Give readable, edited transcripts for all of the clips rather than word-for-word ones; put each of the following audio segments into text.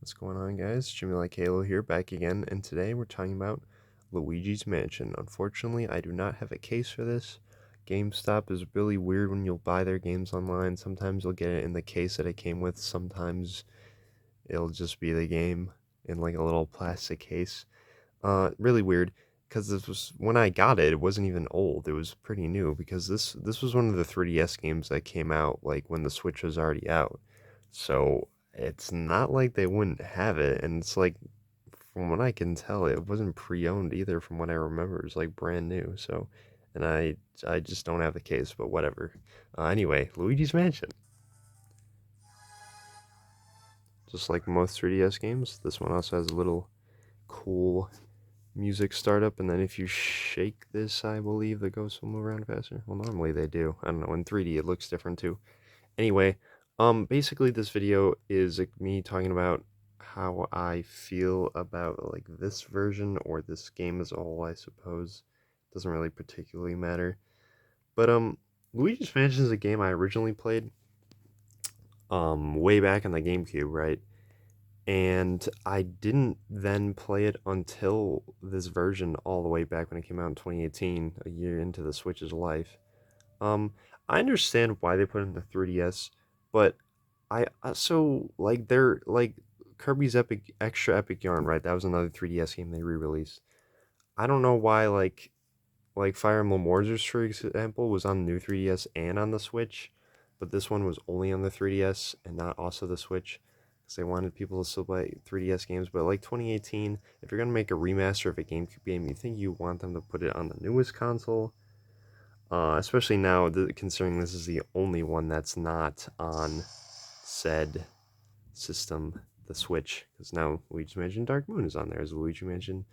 What's going on, guys? Jimmy Like Halo here, back again, and today we're talking about Luigi's Mansion. Unfortunately, I do not have a case for this. GameStop is really weird when you'll buy their games online. Sometimes you'll get it in the case that it came with, sometimes it'll just be the game in like a little plastic case. Really weird, because this was when I got it, it wasn't even old. It was pretty new because this was one of the 3DS games that came out like when the Switch was already out. So it's not like they wouldn't have it, and it's like from what I can tell, it wasn't pre-owned either. From what I remember, it was like brand new. So, and I just don't have the case, but whatever. Anyway, Luigi's Mansion, just like most 3DS games, this one also has a little cool music startup, and then if you shake this, I believe the ghosts will move around faster. Well, normally they do. I don't know. In 3D, it looks different too. Anyway, basically this video is like me talking about how I feel about like this version or this game as a whole, I suppose. Doesn't really particularly matter. But Luigi's Mansion is a game I originally played way back on the GameCube, right? And I didn't then play it until this version all the way back when it came out in 2018, a year into the Switch's life. Um, I understand why they put it in the 3DS, but I so like they're like Kirby's Epic Extra Epic Yarn, right? That was another 3DS game they re-released. I don't know why like Fire Emblem Warriors, for example, was on the new 3DS and on the Switch, but this one was only on the 3DS and not also the Switch because they wanted people to still play 3DS games. But like 2018, if you're gonna make a remaster of a GameCube game, you think you want them to put it on the newest console, especially now, considering this is the only one that's not on said system, the Switch, because now Luigi Mansion Dark Moon is on there as Luigi Mansion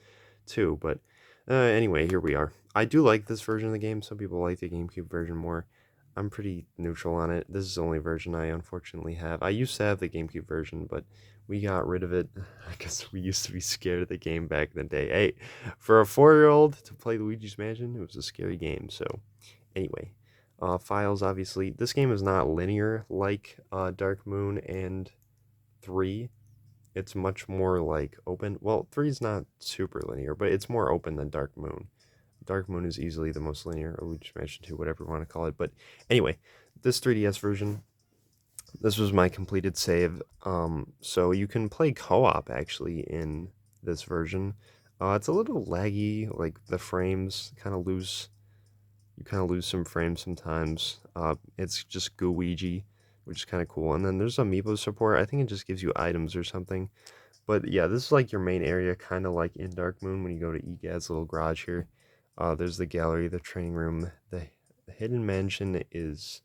2. But anyway, here we are. I do like this version of the game. Some people like the GameCube version more. I'm pretty neutral on it. This is the only version I unfortunately have. I used to have the GameCube version, but we got rid of it. I guess we used to be scared of the game back in the day. Hey, for a 4-year-old to play Luigi's Mansion, it was a scary game. So, anyway, files obviously. This game is not linear like Dark Moon and 3. It's much more like open. Well, 3 is not super linear, but it's more open than Dark Moon. Dark Moon is easily the most linear, or Luigi Mansion 2, whatever you want to call it. But anyway, this 3DS version, this was my completed save. So you can play co-op actually in this version. It's a little laggy, like the frames kind of lose. You kind of lose some frames sometimes. It's just Gooigi, which is kind of cool. And then there's amiibo support. I think it just gives you items or something. But yeah, this is like your main area, kind of like in Dark Moon when you go to Egad's little garage here. There's the gallery, the training room. The hidden mansion is,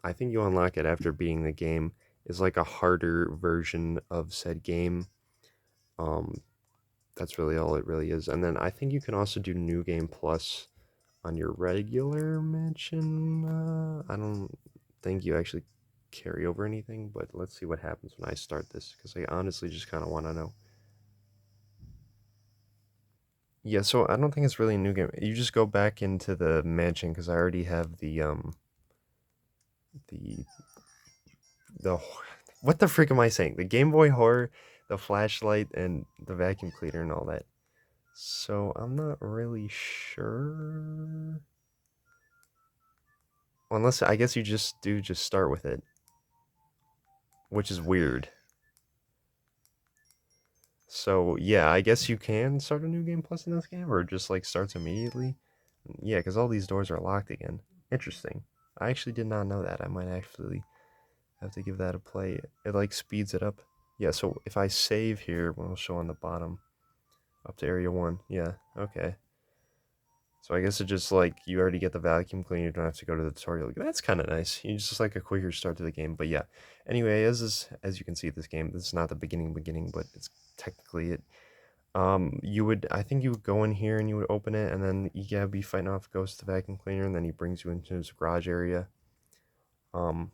I think you unlock it after beating the game, is like a harder version of said game. Um, that's really all it really is. And then I think you can also do New Game Plus on your regular mansion. I don't think you actually carry over anything, but let's see what happens when I start this, because I honestly just kind of want to know. Yeah, so I don't think it's really a new game. You just go back into the mansion because I already have the the what the freak am I saying? The Game Boy Horror, the flashlight, and the vacuum cleaner and all that. So I'm not really sure. Well, unless I guess you just start with it, which is weird. So yeah, I guess you can start a new game plus in this game, or just like starts immediately. Yeah, because all these doors are locked again. Interesting. I actually did not know that. I might actually have to give that a play. It like speeds it up. Yeah, so if I save here, well, it'll show on the bottom up to area 1. Yeah, okay. So I guess it just like you already get the vacuum cleaner, you don't have to go to the tutorial. That's kind of nice. You just like a quicker start to the game. But yeah. Anyway, as you can see, this game, this is not the beginning, but it's technically it. You would, I think you would go in here and you would open it, and then you gotta be fighting off Ghost the vacuum cleaner, and then he brings you into his garage area. Um,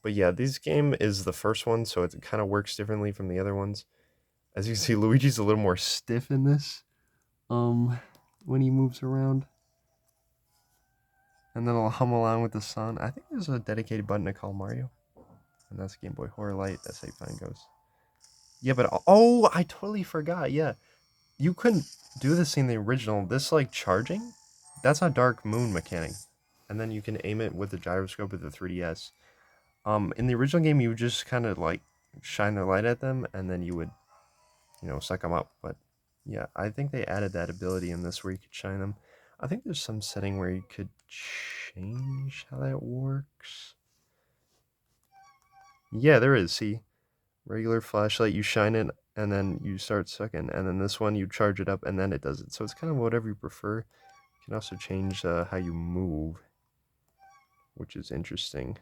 but yeah, this game is the first one, so it kind of works differently from the other ones. As you can see, Luigi's a little more stiff in this. When he moves around, and then I'll hum along with the sun. I think there's a dedicated button to call Mario, and that's Game Boy Horror Light. That's how you find Ghost. Yeah, but oh, I totally forgot. Yeah, you couldn't do this in the original. This like charging, that's a Dark Moon mechanic, and then you can aim it with the gyroscope of the 3DS. In the original game, you would just kind of like shine the light at them, and then you would, suck them up. But yeah, I think they added that ability in this where you could shine them. I think there's some setting where you could change how that works. Yeah, there is. See, regular flashlight, you shine it, and then you start sucking. And then this one, you charge it up, and then it does it. So it's kind of whatever you prefer. You can also change how you move, which is interesting.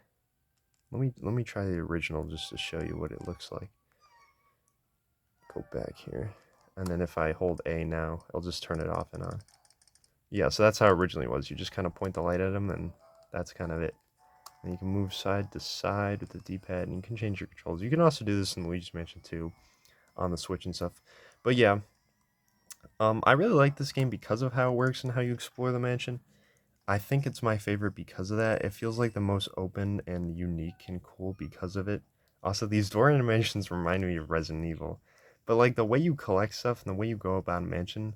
Let me try the original just to show you what it looks like. Go back here, and then if I hold A now, it'll just turn it off and on. Yeah, so that's how it originally was. You just kind of point the light at them, and that's kind of it. And you can move side to side with the D-pad, and you can change your controls. You can also do this in Luigi's Mansion 2 on the Switch and stuff. But yeah, I really like this game because of how it works and how you explore the mansion. I think it's my favorite because of that. It feels like the most open and unique and cool because of it. Also, these door animations remind me of Resident Evil. But like the way you collect stuff and the way you go about a mansion,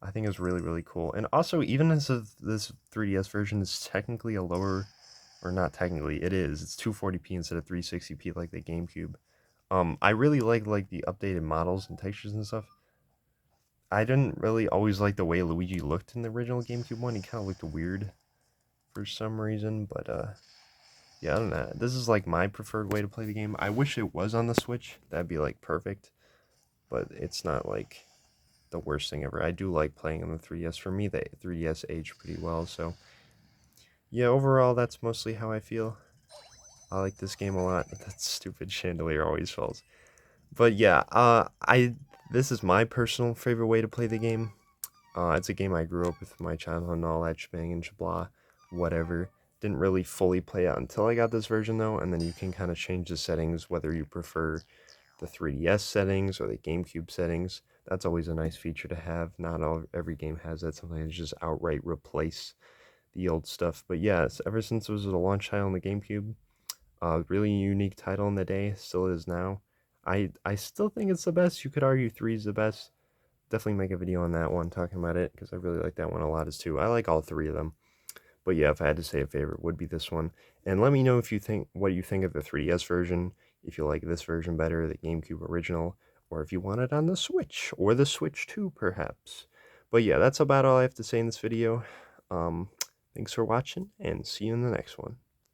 I think is really, really cool. And also, even as of this 3DS version is technically a lower, or not technically, it is. It's 240p instead of 360p like the GameCube. I really like the updated models and textures and stuff. I didn't really always like the way Luigi looked in the original GameCube one. He kind of looked weird for some reason, but yeah, I don't know. This is like my preferred way to play the game. I wish it was on the Switch. That'd be like perfect, but it's not like the worst thing ever. I do like playing on the 3DS. For me, the 3DS aged pretty well, so yeah, overall, that's mostly how I feel. I like this game a lot. That stupid chandelier always falls. But yeah, I this is my personal favorite way to play the game. It's a game I grew up with in my childhood and all that shebang and shablah, whatever. Didn't really fully play out until I got this version though, and then you can kind of change the settings whether you prefer the 3DS settings or the GameCube settings. That's always a nice feature to have. Not every game has that. Sometimes just outright replace the old stuff. But yes, ever since it was a launch title on the GameCube, really unique title in the day, still is now. I still think it's the best. You could argue 3 is the best. Definitely make a video on that one talking about it because I really like that one a lot as too. I like all 3 of them. But yeah, if I had to say a favorite, would be this one. And let me know if you think what you think of the 3DS version, if you like this version better, the GameCube original, or if you want it on the Switch or the Switch 2 perhaps. But yeah, that's about all I have to say in this video. Thanks for watching and see you in the next one.